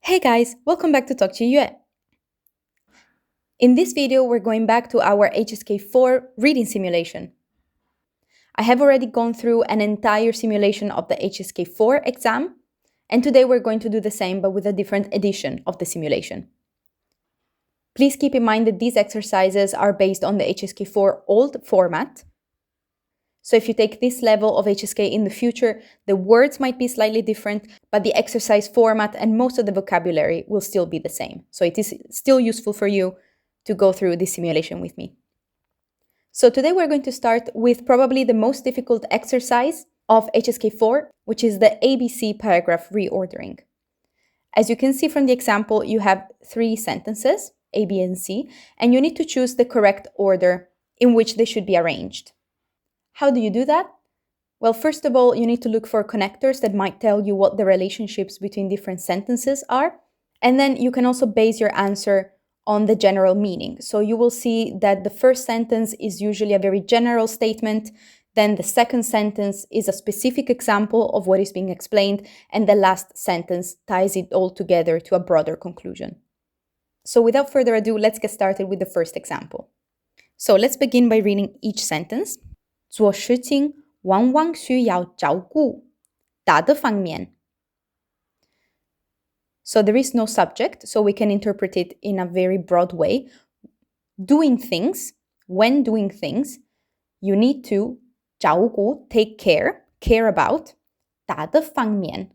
Hey guys, welcome back to Talk to Yue. In this video, we're going back to our HSK 4 reading simulation. I have already gone through an entire simulation of the HSK 4 exam, and today we're going to do the same but with a different edition of the simulation. Please keep in mind that these exercises are based on the HSK 4 old format. So if you take this level of HSK in the future, the words might be slightly different, but the exercise format and most of the vocabulary will still be the same. So it is still useful for you to go through this simulation with me. So today we're going to start with probably the most difficult exercise of HSK 4, which is the ABC paragraph reordering. As you can see from the example, you have 3 sentences, A, B, and C, and you need to choose the correct order in which they should be arranged. How do you do that? Well, first of all, you need to look for connectors that might tell you what the relationships between different sentences are. And then you can also base your answer on the general meaning. So you will see that the first sentence is usually a very general statement. Then the second sentence is a specific example of what is being explained. And the last sentence ties it all together to a broader conclusion. So without further ado, let's get started with the first example. So let's begin by reading each sentence. 做事情往往需要照顾大的方面. So there is no subject, so we can interpret it in a very broad way. Doing things, when doing things, you need to 照顾, take care about 大的方面,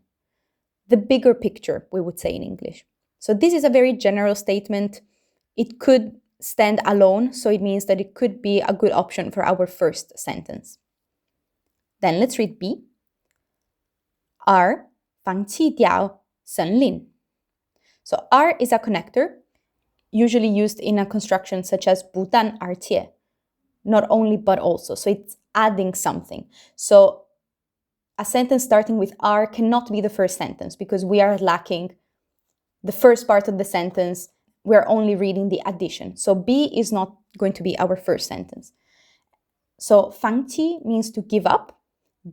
the bigger picture, we would say in English. So this is a very general statement. It could stand alone, so it means that it could be a good option for our first sentence. Then let's read B. 二放弃掉森林. So R is a connector, usually used in a construction such as 不但而且, not only but also. So it's adding something. So a sentence starting with R cannot be the first sentence because we are lacking the first part of the sentence. We're only reading the addition. So B is not going to be our first sentence. So 放弃 means to give up.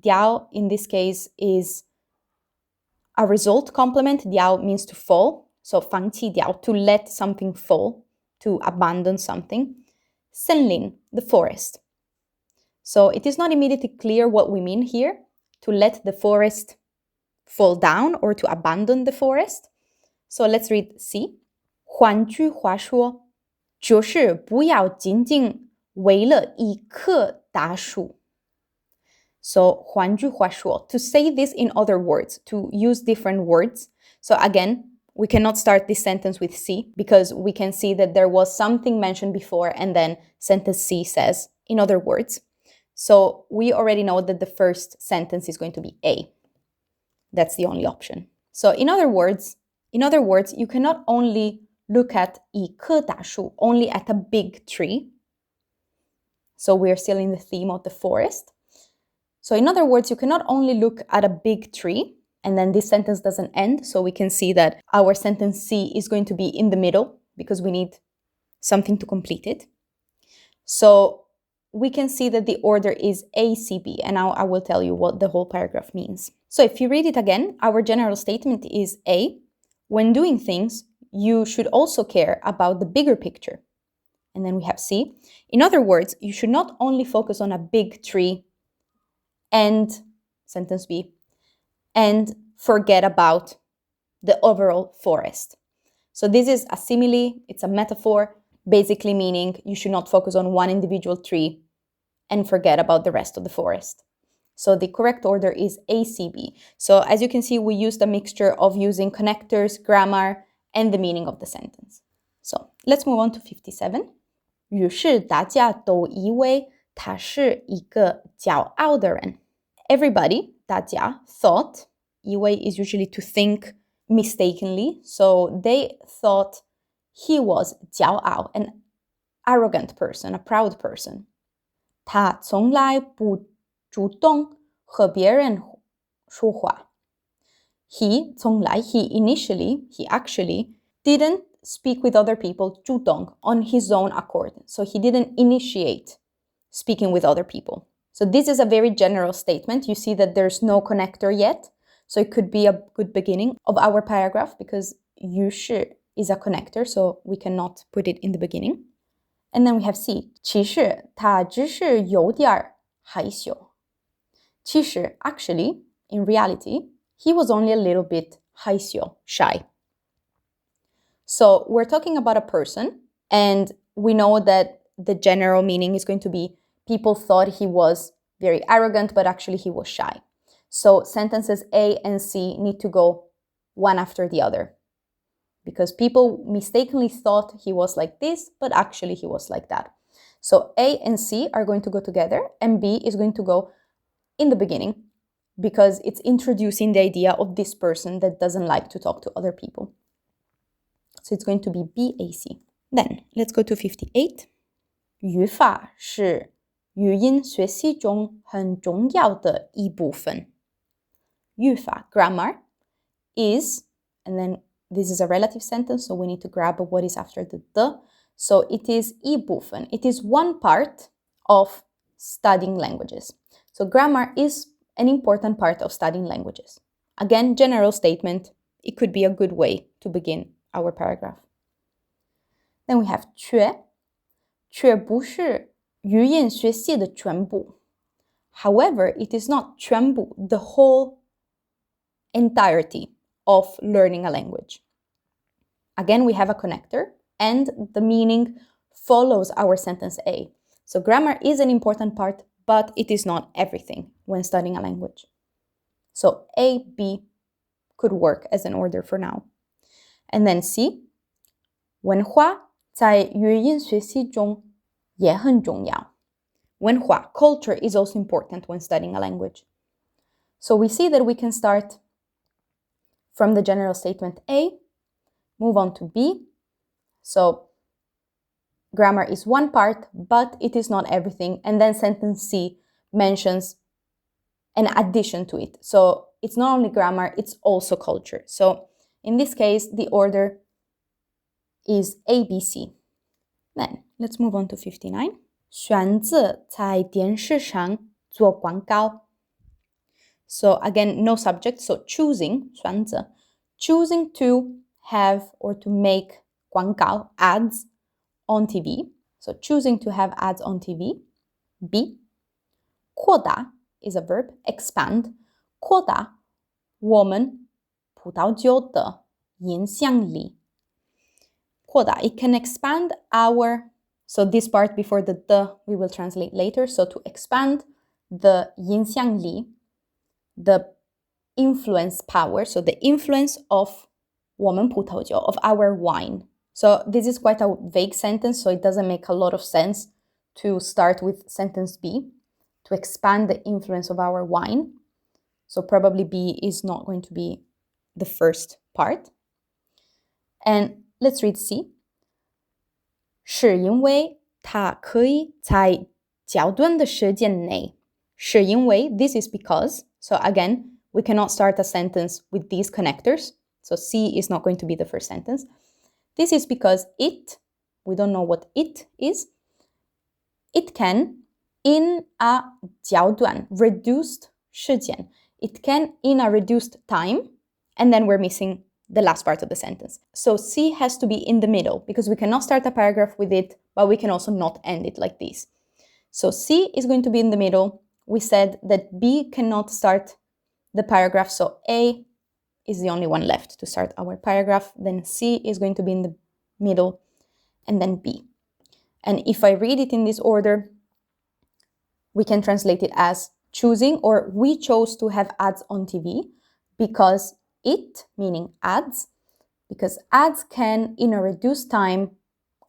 掉 in this case is a result complement. 掉 means to fall. So 放弃掉, to let something fall, to abandon something. 森林, the forest. So it is not immediately clear what we mean here. To let the forest fall down or to abandon the forest. So let's read C. 换句话说，就是不要仅仅为了一棵大树。So 换句话说, to say this in other words, to use different words. So again, we cannot start this sentence with C because we can see that there was something mentioned before and then sentence C says in other words. So we already know that the first sentence is going to be A. That's the only option. So in other words, you cannot only look at 一棵大树, only at a big tree. So we're still in the theme of the forest. So in other words, you cannot only look at a big tree, and then this sentence doesn't end. So we can see that our sentence C is going to be in the middle because we need something to complete it. So we can see that the order is A, C, B, and now I will tell you what the whole paragraph means. So if you read it again, our general statement is A. When doing things, you should also care about the bigger picture. And then we have C. In other words, you should not only focus on a big tree and, sentence B, and forget about the overall forest. So this is a simile, it's a metaphor, basically meaning you should not focus on one individual tree and forget about the rest of the forest. So the correct order is ACB. So as you can see, we used a mixture of using connectors, grammar, and the meaning of the sentence. So let's move on to 57. 于是大家都以为他是一个骄傲的人. Everybody, 大家, thought, 以为 is usually to think mistakenly. So they thought he was 骄傲, an arrogant person, a proud person. 他从来不主动和别人说话. He actually didn't speak with other people 主动 on his own accord. So he didn't initiate speaking with other people. So this is a very general statement. You see that there's no connector yet. So it could be a good beginning of our paragraph because 于是 is a connector, so we cannot put it in the beginning. And then we have C. 其实他只是有点害羞。其实 actually, in reality, he was only a little bit 害羞, shy. So we're talking about a person, and we know that the general meaning is going to be people thought he was very arrogant, but actually he was shy. So sentences A and C need to go one after the other, because people mistakenly thought he was like this, but actually he was like that. So A and C are going to go together, and B is going to go in the beginning, because it's introducing the idea of this person that doesn't like to talk to other people. So it's going to be BAC. Then let's go to 58. 语法是语音学习中很重要的一部分。语法 grammar is, and then this is a relative sentence, so we need to grab what is after the. So it is 一部分. It is one part of studying languages. So grammar is an important part of studying languages. Again, general statement. It could be a good way to begin our paragraph. Then we have 却不是语言学习的全部. However, it is not 全部, the whole entirety of learning a language. Again, we have a connector, and the meaning follows our sentence A. So grammar is an important part, but it is not everything when studying a language. So A, B could work as an order for now. And then C, 文化在语言学习中也很重要. 文化, culture, is also important when studying a language. So we see that we can start from the general statement A, move on to B. So grammar is one part, but it is not everything. And then sentence C mentions an addition to it. So it's not only grammar, it's also culture. So in this case, the order is ABC. Then let's move on to 59. 选择在电视上做广告. So again, no subject, so choosing, 选择, choosing to have or to make 广告, ads on TV. So choosing to have ads on TV. B, 扩大 is a verb, expand. 扩大我们葡萄酒的影响力. 扩大, it can expand our, so this part before the we will translate later. So to expand the 影响力, the influence power, so the influence of 我们葡萄酒, of our wine. So this is quite a vague sentence, so it doesn't make a lot of sense to start with sentence B, to expand the influence of our wine. So probably B is not going to be the first part. And let's read C. 是因为它可以在较短的时间内. 是因为, this is because. So again, we cannot start a sentence with these connectors. So C is not going to be the first sentence. This is because it, we don't know what it is. It can, in a 较短, reduced 时间. It can, in a reduced time, and then we're missing the last part of the sentence. So C has to be in the middle, because we cannot start a paragraph with it, but we can also not end it like this. So C is going to be in the middle. We said that B cannot start the paragraph, so A is the only one left to start our paragraph. Then C is going to be in the middle, and then B. And if I read it in this order, we can translate it as choosing, or we chose to have ads on TV because it, meaning ads, because ads can, in a reduced time,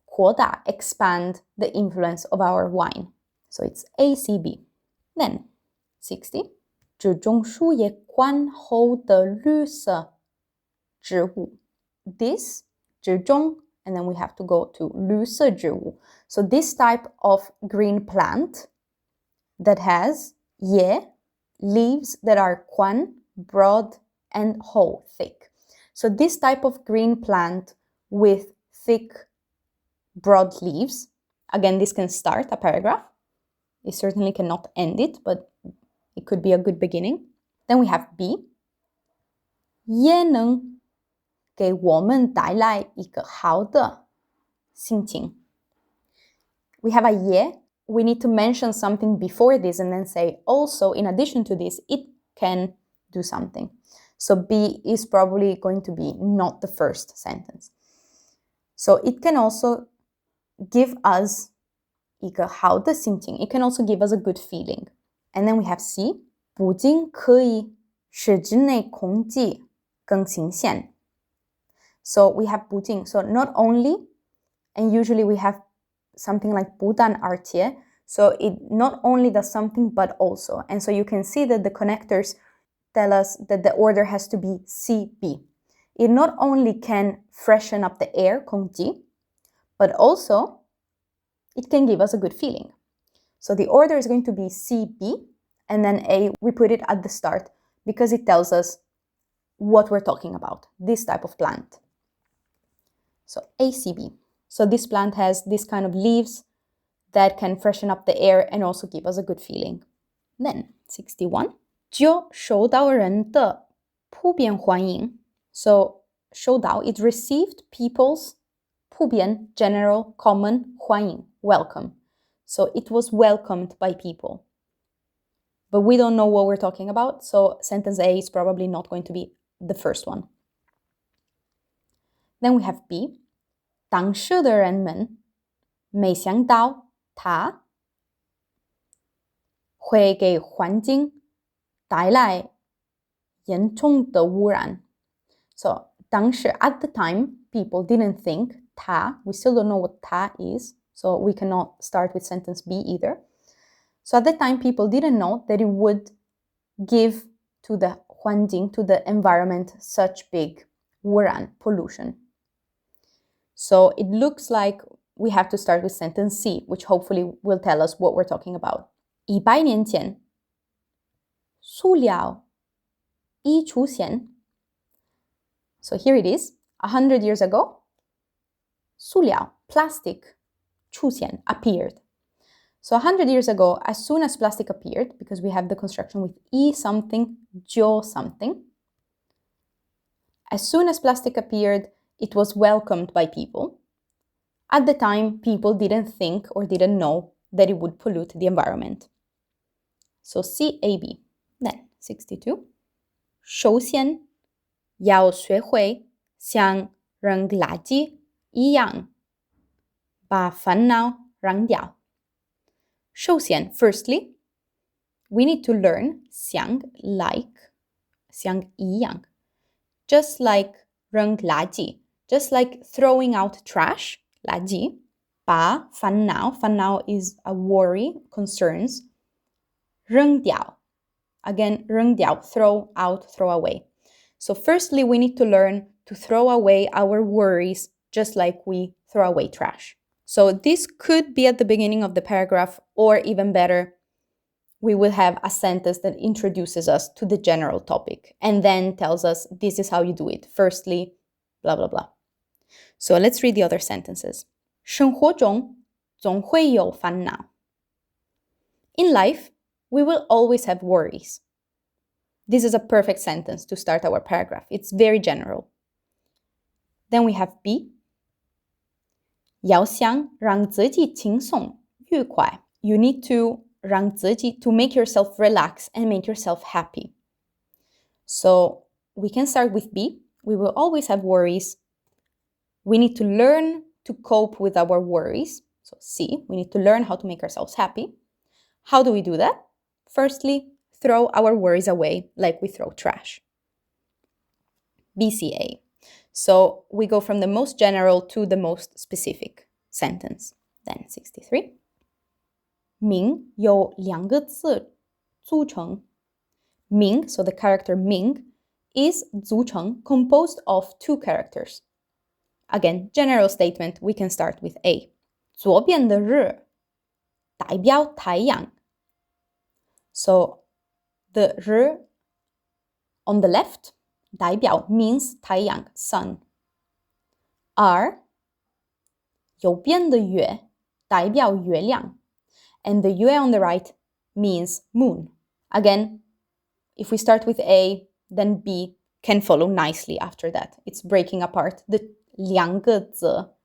扩大, expand the influence of our wine. So it's ACB. Then 60. 这种树叶宽厚的绿色植物. This, 这种, and then we have to go to 绿色植物. So this type of green plant that has 叶, leaves that are 宽, broad, and whole, thick. So this type of green plant with thick, broad leaves, again, this can start a paragraph. It certainly cannot end it, but it could be a good beginning. Then we have B. 也能给我们带来一个好的心情。We have a yeah. We need to mention something before this and then say, also, in addition to this, it can do something. So B is probably going to be not the first sentence. So it can also give us 一个好的心情. It can also give us a good feeling. And then we have C. 不仅可以使之内空气更新鲜. So we have 不仅. So not only, and usually we have something like 不但而且. So it not only does something, but also. And so you can see that the connectors tell us that the order has to be CB. It not only can freshen up the air, 空气, but also it can give us a good feeling. So the order is going to be CB, and then A, we put it at the start because it tells us what we're talking about, this type of plant. So ACB. So this plant has this kind of leaves that can freshen up the air and also give us a good feeling. Then 61. 就受到人的普遍欢迎. So 受到, it received people's 普遍, general, common, 欢迎, welcome. So it was welcomed by people. But we don't know what we're talking about, so sentence A is probably not going to be the first one. Then we have B. 当时的人们没想到它会给环境带来严重的污染. So 当时 at the time, people didn't think 它, we still don't know what 它 is, so we cannot start with sentence B either. So at the time, people didn't know that it would give to the 环境, to the environment, such big 污染, pollution. So it looks like we have to start with sentence C, which hopefully will tell us what we're talking about. 100年前塑料已出现. So here it is. 100 years ago, 塑料, plastic, 出现, appeared. So 100 years ago, as soon as plastic appeared, because we have the construction with E something, jo something, as soon as plastic appeared, it was welcomed by people. At the time, people didn't think or didn't know that it would pollute the environment. So CAB. Then 62. 首先要学会像扔垃圾一样把烦恼扔掉. 首先, firstly, we need to learn 像 like 像一样, just like 扔垃圾, just like throwing out trash, 垃圾, 把烦恼 is a worry, concerns, 扔掉, again, 扔掉, throw out, throw away. So firstly, we need to learn to throw away our worries just like we throw away trash. So this could be at the beginning of the paragraph, or even better, we will have a sentence that introduces us to the general topic and then tells us this is how you do it. Firstly, blah, blah, blah. So let's read the other sentences. 生活中总会有烦恼. In life, we will always have worries. This is a perfect sentence to start our paragraph. It's very general. Then we have B. 要想让自己轻松愉快. You need to 让自己 to make yourself relax and make yourself happy. So we can start with B. We will always have worries. We need to learn to cope with our worries. So C, we need to learn how to make ourselves happy. How do we do that? Firstly, throw our worries away like we throw trash. BCA. So we go from the most general to the most specific sentence. Then 63. 名由两个字组成. Ming, so the character Ming, is 组成, composed of two characters. Again, general statement, we can start with A. 左边的日代表太阳. So the 日 on the left, 代表 means 太阳, sun. R 右边的月代表月亮. And the 月 on the right means moon. Again, if we start with A, then B can follow nicely after that. It's breaking apart the 两个字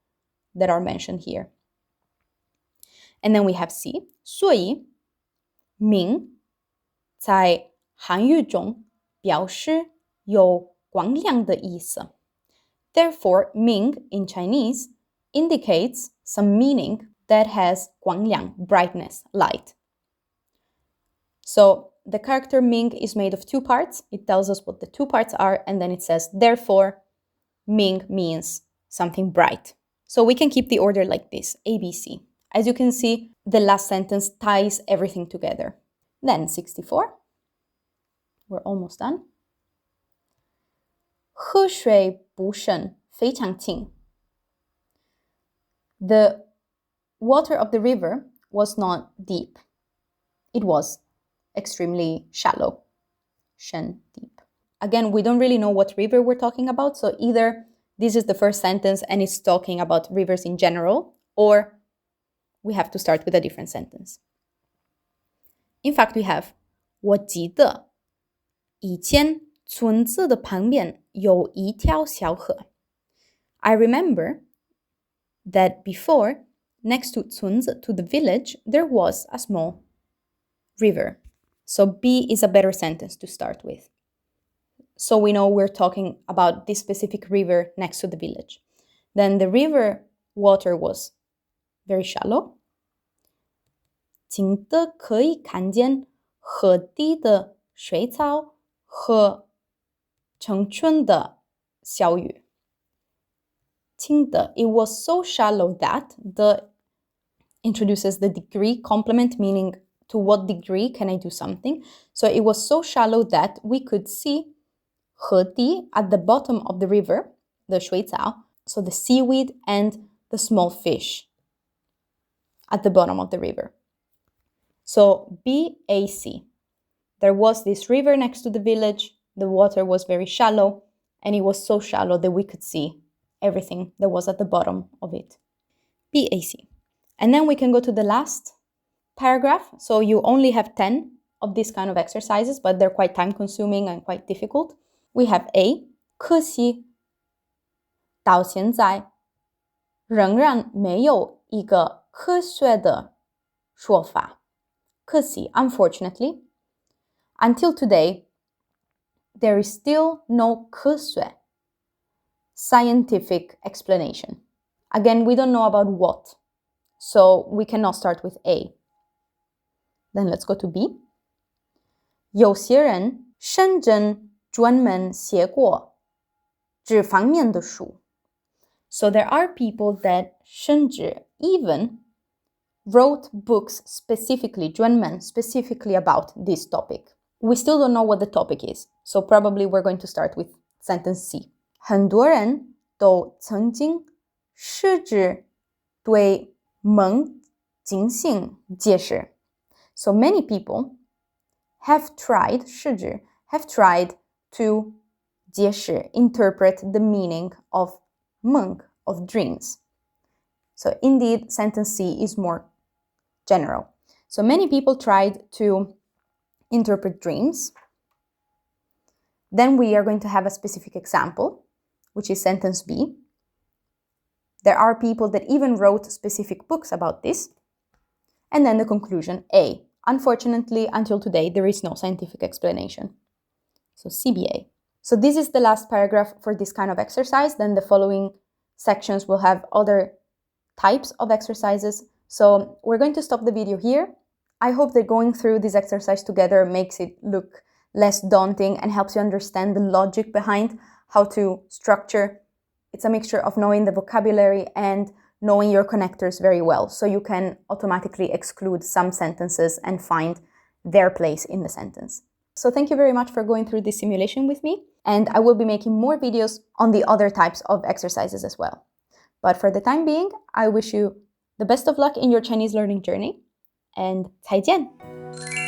that are mentioned here. And then we have C. 所以明在韩语中表示有光亮的意思。Therefore, 明 in Chinese indicates some meaning that has 光亮, brightness, light. So the character Ming is made of two parts. It tells us what the two parts are, and then it says, therefore, Ming means something bright. So we can keep the order like this, A, B, C. As you can see, the last sentence ties everything together. Then 64. We're almost done. 河水不深，非常清. The water of the river was not deep. It was extremely shallow. 深, deep. Again, we don't really know what river we're talking about, so either this is the first sentence and it's talking about rivers in general, or we have to start with a different sentence. In fact, we have 我记得以前村子的旁边有一条小河. I remember that before, next to 村子, to the village, there was a small river. So B is a better sentence to start with. So we know we're talking about this specific river next to the village. Then the river water was very shallow. 近的可以看见河底的水草和成群的小鱼。近的, it was so shallow that the introduces the degree complement, meaning to what degree can I do something. So it was so shallow that we could see 河底 at the bottom of the river, the 水草, so the seaweed and the small fish at the bottom of the river. So BAC. There was this river next to the village. The water was very shallow, and it was so shallow that we could see everything that was at the bottom of it. BAC. And then we can go to the last paragraph. So you only have 10 of these kind of exercises, but they're quite time-consuming and quite difficult. We have A. 可惜到现在仍然没有一个科学的说法。可惜, unfortunately, until today, there is still no 科学, scientific explanation. Again, we don't know about what, so we cannot start with A. Then let's go to B. 有些人深圳专门写过这方面的书. So there are people that 甚至 even wrote books specifically, 专门 specifically about this topic. We still don't know what the topic is, so probably we're going to start with sentence C. 很多人都曾经试着对梦进行解释. So many people have tried, 试着 have tried to 解释, interpret the meaning of 梦, of dreams. So indeed, sentence C is more general. So many people tried to interpret dreams. Then we are going to have a specific example, which is sentence B. There are people that even wrote specific books about this. And then the conclusion, A. Unfortunately, until today, there is no scientific explanation. So CBA. So this is the last paragraph for this kind of exercise. Then the following sections will have other types of exercises. So we're going to stop the video here. I hope that going through this exercise together makes it look less daunting and helps you understand the logic behind how to structure. It's a mixture of knowing the vocabulary and knowing your connectors very well, so you can automatically exclude some sentences and find their place in the sentence. So thank you very much for going through this simulation with me, and I will be making more videos on the other types of exercises as well. But for the time being, I wish you the best of luck in your Chinese learning journey, and 再见!